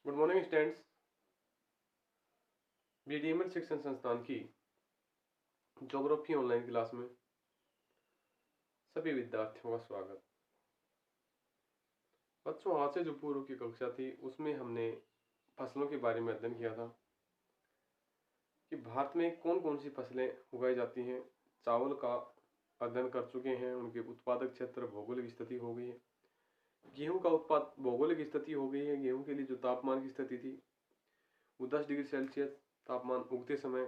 Good morning students. बीडीएमएल शिक्षण संस्थान की ज्योग्राफी ऑनलाइन क्लास में सभी विद्यार्थियों का स्वागत। बच्चों, आज से जो पूर्व की कक्षा थी उसमें हमने फसलों के बारे में अध्ययन किया था कि भारत में कौन कौन सी फसलें उगाई जाती हैं। चावल का अध्ययन कर चुके हैं, उनके उत्पादक क्षेत्र, भौगोलिक स्थिति हो गई है। गेहूं का उत्पाद भौगोलिक स्थिति हो गई है। गेहूं के लिए जो तापमान की स्थिति थी वो 10 डिग्री सेल्सियस तापमान उगते समय,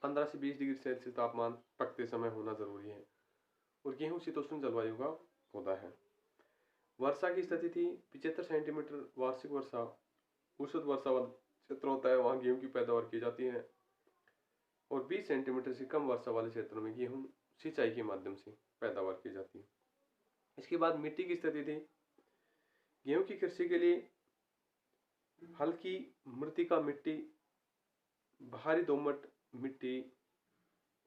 15 से 20 डिग्री सेल्सियस तापमान पकते समय होना जरूरी है। और गेहूं शीतोष्ण जलवायु का पौधा है। वर्षा की स्थिति थी 75 सेंटीमीटर वार्षिक वर्षा औसत वर्षा वाला क्षेत्र होता है, वहां गेहूं की पैदावार की जाती है। और 20 सेंटीमीटर से कम वर्षा वाले क्षेत्रों में गेहूं सिंचाई के माध्यम से पैदावार की जाती है। इसके बाद मिट्टी की स्थिति थी। गेहूं की कृषि के लिए हल्की मृतिका मिट्टी, भारी दोमट मिट्टी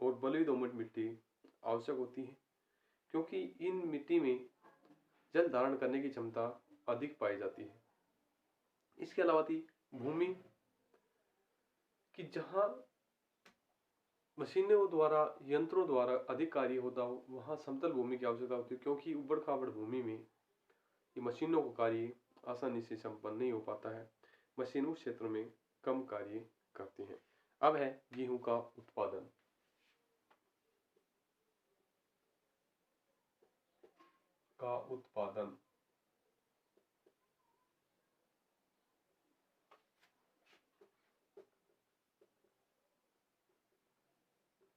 और बलुई दोमट मिट्टी आवश्यक होती है, क्योंकि इन मिट्टी में जल धारण करने की क्षमता अधिक पाई जाती है। इसके अलावा थी भूमि कि जहां मशीनों द्वारा, यंत्रों द्वारा अधिक कार्य होता हो, वहां समतल भूमि की आवश्यकता होती है, क्योंकि उबड़ खाबड़ भूमि में ये मशीनों का कार्य आसानी से संपन्न नहीं हो पाता है। मशीन उस क्षेत्र में कम कार्य करती हैं। अब है गेहूं का उत्पादन।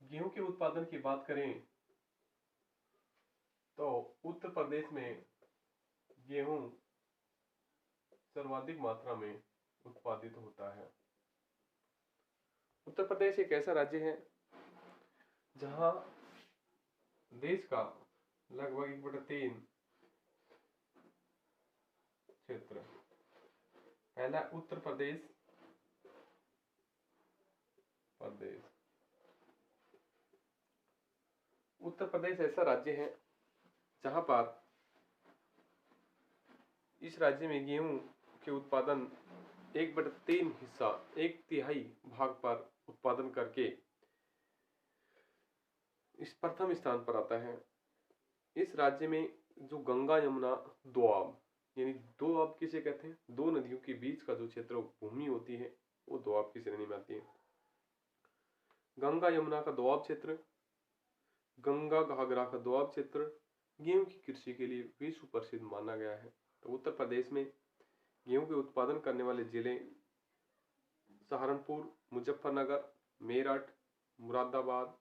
गेहूं के उत्पादन की बात करें तो उत्तर प्रदेश में गेहूं सर्वाधिक मात्रा में उत्पादित होता है। उत्तर प्रदेश एक ऐसा राज्य है जहां देश का लगभग 1/3 क्षेत्र, पहला उत्तर प्रदेश प्रदेश उत्तर प्रदेश ऐसा राज्य है जहां पर इस राज्य में गेहूं के उत्पादन 1/3 हिस्सा, 1/3 भाग पर उत्पादन करके इस प्रथम स्थान पर आता है। इस राज्य में जो गंगा यमुना दोआब, यानी दोआब किसे कहते हैं, दो नदियों के बीच का जो क्षेत्र भूमि होती है वो दोआब की श्रेणी में आती है। गंगा यमुना का दोआब क्षेत्र, गंगा घाघरा का दोआब क्षेत्र गेहूं की कृषि के लिए विश्व प्रसिद्ध माना गया है। तो उत्तर प्रदेश में गेहूं के उत्पादन करने वाले जिले सहारनपुर, मुजफ्फरनगर, मेरठ, मुरादाबाद,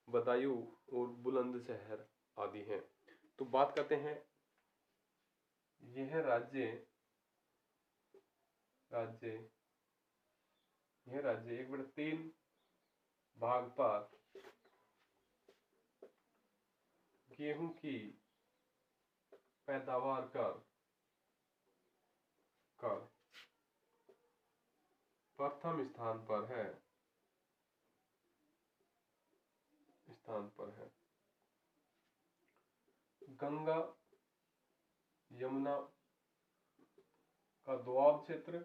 बदायूं और बुलंदशहर आदि हैं। तो बात करते हैं, यह राज्य 1/3 भाग पर गेहूं की पैदावार कर प्रथम स्थान पर है। गंगा यमुना का दोआब क्षेत्र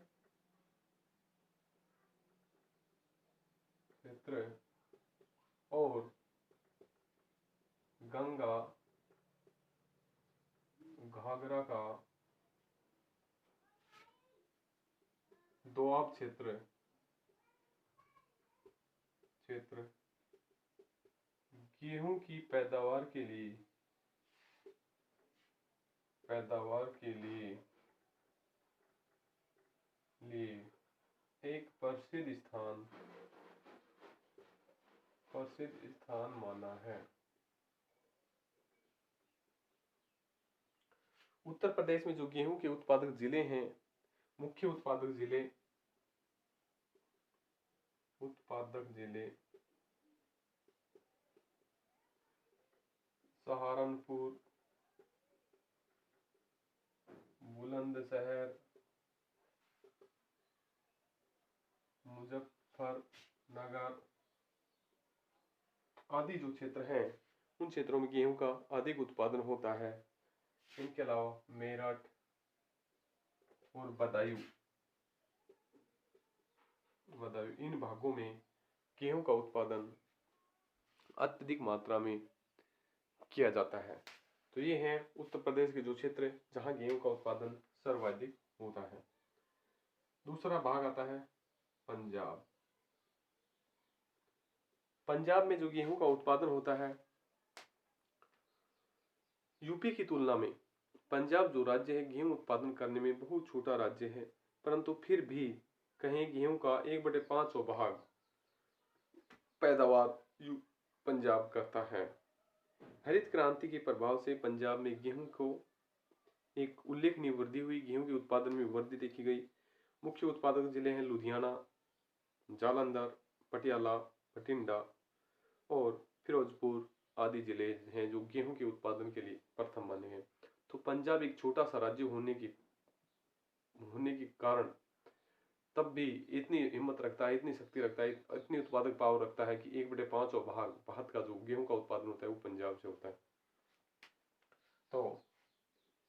और गंगा घाघरा का दोआब क्षेत्र गेहूं की पैदावार के लिए एक प्रसिद्ध स्थान माना है। उत्तर प्रदेश में जो गेहूं के उत्पादक जिले हैं, मुख्य उत्पादक जिले सहारनपुर, बुलंदशहर, मुजफ्फरनगर आदि जो क्षेत्र हैं, उन क्षेत्रों में गेहूं का अधिक उत्पादन होता है। इनके अलावा मेरठ, और बदायूं इन भागों में गेहूं का उत्पादन अत्यधिक मात्रा में किया जाता है। तो ये है उत्तर प्रदेश के जो क्षेत्र जहां गेहूं का उत्पादन सर्वाधिक होता है। दूसरा भाग आता है पंजाब। पंजाब में जो गेहूं का उत्पादन होता है, यूपी की तुलना में पंजाब जो राज्य है गेहूं उत्पादन करने में बहुत छोटा राज्य है, परंतु फिर भी कहीं गेहूं का 1/5 भाग पैदावार पंजाब करता है। हरित क्रांति के प्रभाव से पंजाब में गेहूं को एक उल्लेखनीय वृद्धि हुई। गेहूं के उत्पादन में वृद्धि देखी गई। मुख्य उत्पादक जिले हैं लुधियाना, जालंधर, पटियाला, बठिंडा और फिरोजपुर आदि जिले हैं जो गेहूं के उत्पादन के लिए प्रथम बने हैं। तो पंजाब एक छोटा सा राज्य होने के कारण तब भी इतनी हिम्मत रखता है, इतनी शक्ति रखता है, इतनी उत्पादक पावर रखता है कि 1/5 भाग भारत का जो गेहूं का उत्पादन होता है वो पंजाब से होता है। तो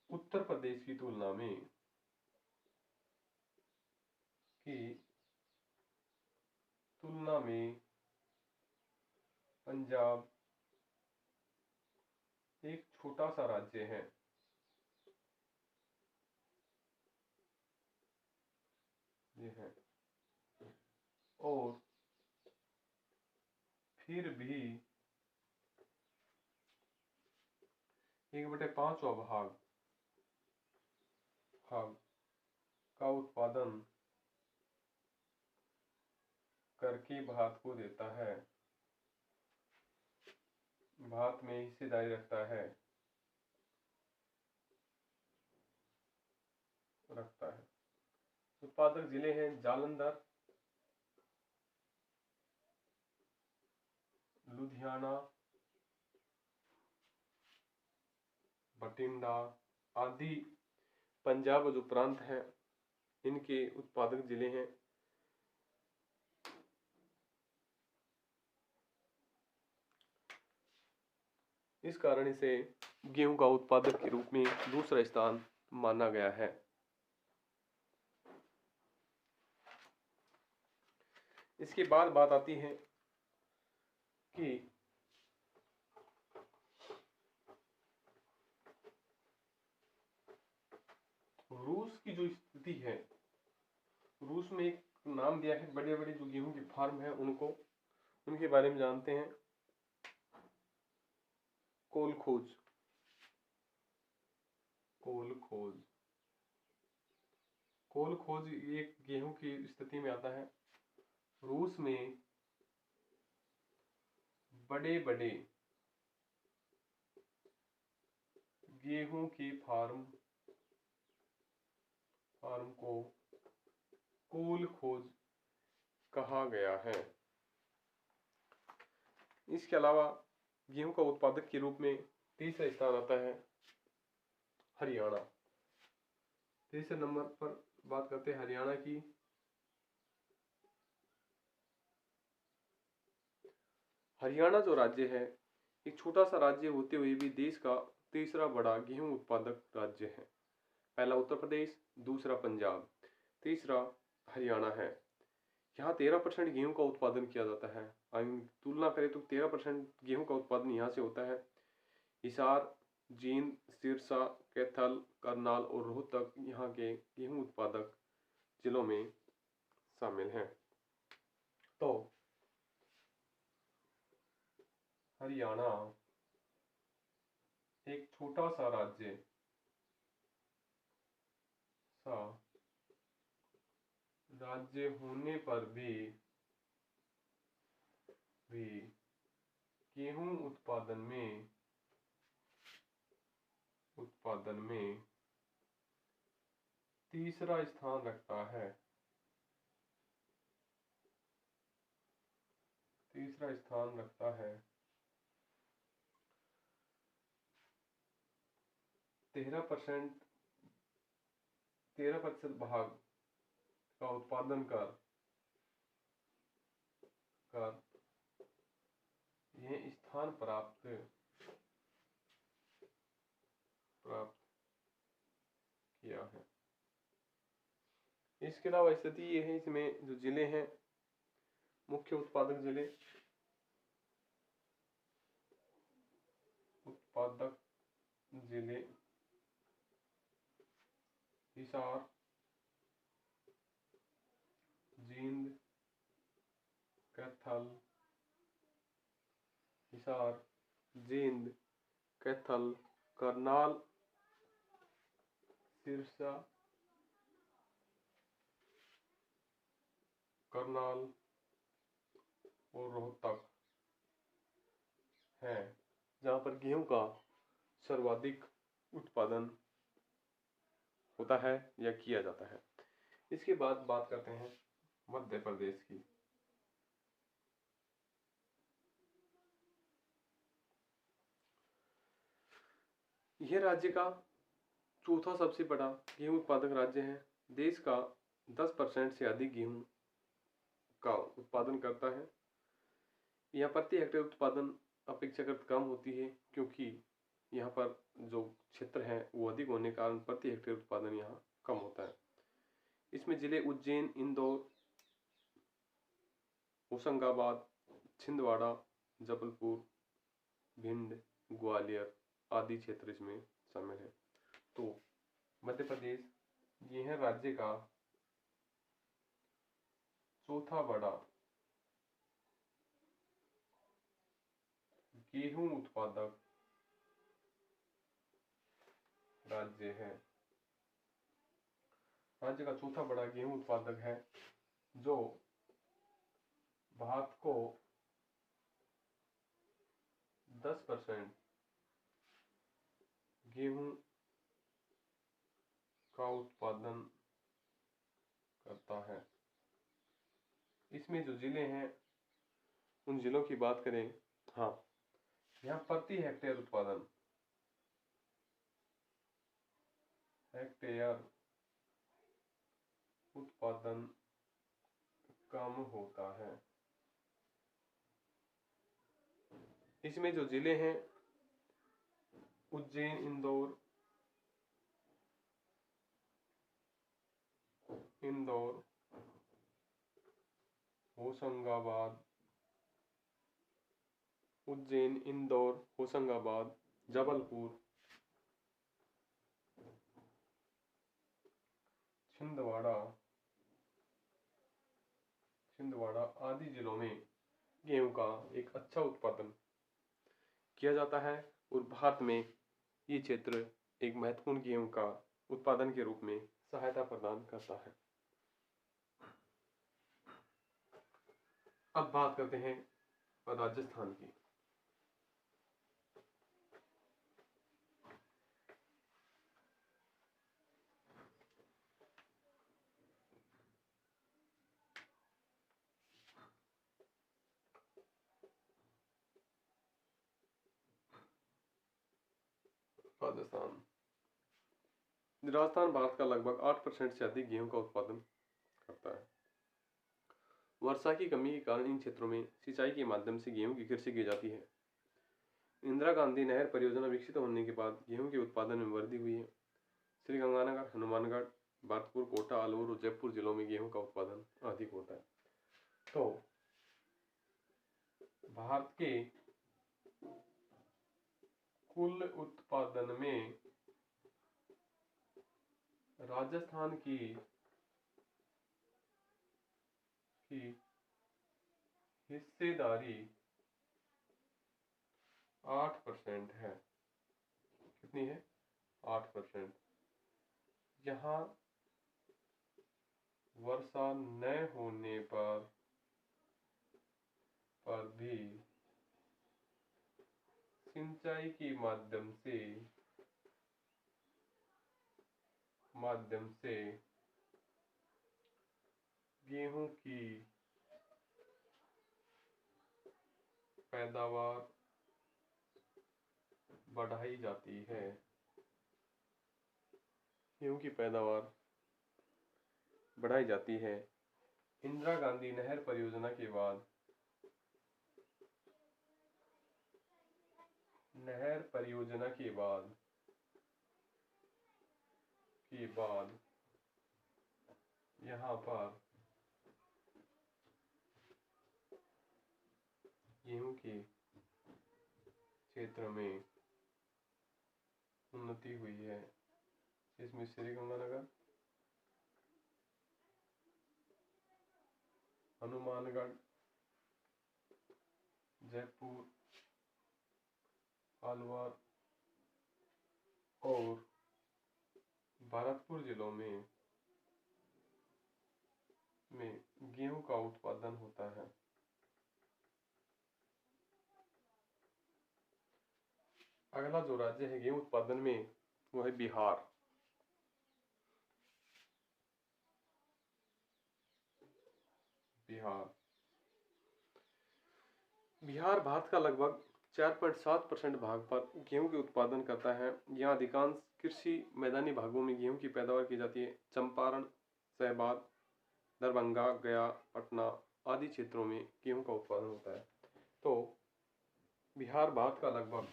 उत्तर प्रदेश की तुलना में पंजाब एक छोटा सा राज्य है। ये है और फिर भी 1/5 भाग का उत्पादन करके भारत को देता है, भारत में हिस्सेदारी रखता है। उत्पादक जिले हैं जालंधर, लुधियाना, बठिंडा आदि पंजाब जो प्रांत है इनके उत्पादक जिले हैं। इस कारण इसे गेहूं का उत्पादक के रूप में दूसरा स्थान माना गया है। इसके बाद बात आती है कि रूस की जो स्थिति है, रूस में एक नाम दिया है, बड़े बड़े जो गेहूं के फार्म है उनके बारे में जानते हैं। कोलखोज एक गेहूं की स्थिति में आता है। रूस में बड़े बड़े गेहूं के फार्म को कोलखोज कहा गया है। इसके अलावा गेहूं का उत्पादक के रूप में तीसरा स्थान आता है हरियाणा। तीसरे नंबर पर बात करते हैं हरियाणा की। हरियाणा जो राज्य है एक छोटा सा राज्य होते हुए भी देश का तीसरा बड़ा गेहूं उत्पादक राज्य है। पहला उत्तर प्रदेश, दूसरा पंजाब, तीसरा हरियाणा है। यहाँ 13% गेहूं का उत्पादन किया जाता है। तुलना करें तो 13% गेहूं का उत्पादन यहाँ से होता है। हिसार, जींद, सिरसा, कैथल, करनाल और रोहतक यहाँ के गेहूं उत्पादक जिलों में शामिल हैं। तो हरियाणा एक छोटा सा राज्य होने पर भी गेहूं उत्पादन में तीसरा स्थान रखता है। 13% भाग का उत्पादन कर यह स्थान प्राप्त किया है। इसके अलावा स्थिति ये है, इसमें जो जिले हैं, मुख्य उत्पादक जिले, उत्पादक जिले हिसार, जींद, कैथल, हिसार, जींद, कैथल, करनाल, सिरसा, करनाल और रोहतक है, जहाँ पर गेहूं का सर्वाधिक उत्पादन होता है या किया जाता है। इसके बाद बात करते हैं मध्य प्रदेश की। यह राज्य का चौथा सबसे बड़ा गेहूं उत्पादक राज्य है। देश का 10% से अधिक गेहूं का उत्पादन करता है। यहाँ प्रति हेक्टेयर उत्पादन अपेक्षाकृत कम होती है, क्योंकि यहाँ पर जो क्षेत्र है वो अधिक होने के कारण प्रति हेक्टेयर उत्पादन यहाँ कम होता है। इसमें जिले उज्जैन, इंदौर, होशंगाबाद, छिंदवाड़ा, जबलपुर, भिंड, ग्वालियर आदि क्षेत्र इसमें शामिल है। तो मध्य प्रदेश ये है राज्य का चौथा बड़ा गेहूं उत्पादक राज्य है। राज्य का चौथा बड़ा गेहूं उत्पादक है, जो भारत को 10% गेहूं का उत्पादन करता है। इसमें जो जिले हैं उन जिलों की बात करें, हाँ, यहाँ प्रति हेक्टेयर उत्पादन कम होता है। इसमें जो जिले हैं उज्जैन, इंदौर, होशंगाबाद, उज्जैन, इंदौर, होशंगाबाद, जबलपुर, छिंदवाड़ा आदि जिलों में गेहूं का एक अच्छा उत्पादन किया जाता है, और भारत में ये क्षेत्र एक महत्वपूर्ण गेहूं का उत्पादन के रूप में सहायता प्रदान करता है। अब बात करते हैं राजस्थान की। राजस्थान भारत का लगभग 8% से अधिक गेहूं का उत्पादन करता है। वर्षा की कमी के कारण इन क्षेत्रों में सिंचाई के माध्यम से गेहूं की कृषि की जाती है। इंदिरा गांधी नहर परियोजना विकसित होने के बाद गेहूं के उत्पादन में वृद्धि हुई है। श्रीगंगानगर, हनुमानगढ़, भरतपुर, कोटा, अलवर और जयपुर जिलों में गेहूं का उत्पादन अधिक होता है। तो भारत के कुल उत्पादन में राजस्थान की हिस्सेदारी 8% है। कितनी है? 8%। यहाँ वर्षा न होने पर भी सिंचाई के माध्यम से गेहूं की पैदावार बढ़ाई जाती है। गेहूं की पैदावार बढ़ाई जाती है। इंदिरा गांधी नहर परियोजना के बाद यहाँ पर गेहूं के क्षेत्र में उन्नति हुई है, इसमें श्रीगंगानगर, हनुमानगढ़, जयपुर, अलवर और भरतपुर जिलों में गेहूं का उत्पादन होता है। अगला जो राज्य है गेहूं उत्पादन में वो है बिहार। बिहार भारत का लगभग 4.7% भाग पर गेहूं के उत्पादन करता है। यहाँ अधिकांश कृषि मैदानी भागों में गेहूं की पैदावार की जाती है। चंपारण, शहबाद, दरभंगा, गया, पटना आदि क्षेत्रों में गेहूं का उत्पादन होता है। तो बिहार भारत का लगभग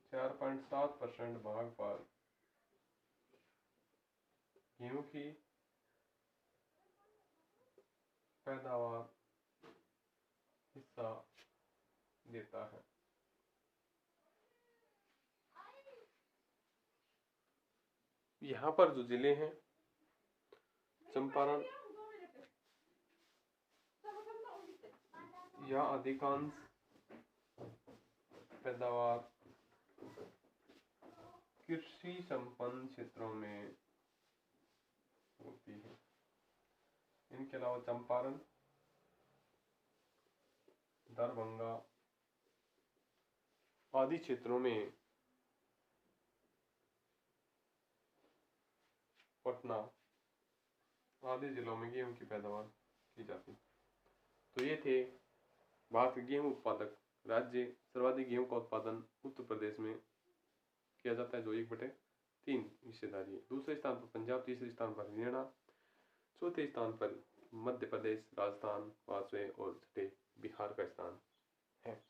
4.7% भाग पर गेहूं की पैदावार हिस्सा देता है। यहाँ पर जो जिले हैं चंपारण, या अधिकांश पैदावार कृषि संपन्न क्षेत्रों में होती है। इनके अलावा चंपारण, दरभंगा आदि क्षेत्रों में, पटना आदि जिलों में गेहूं की पैदावार की जाती है। तो ये थे भारत के गेहूं उत्पादक राज्य। सर्वाधिक गेहूं का उत्पादन उत्तर प्रदेश में किया जाता है जो 1/3 हिस्सेदारी है। दूसरे स्थान पर पंजाब, तीसरे स्थान पर हरियाणा, चौथे स्थान पर मध्य प्रदेश, राजस्थान, पांचवें और छठे बिहार का स्थान है।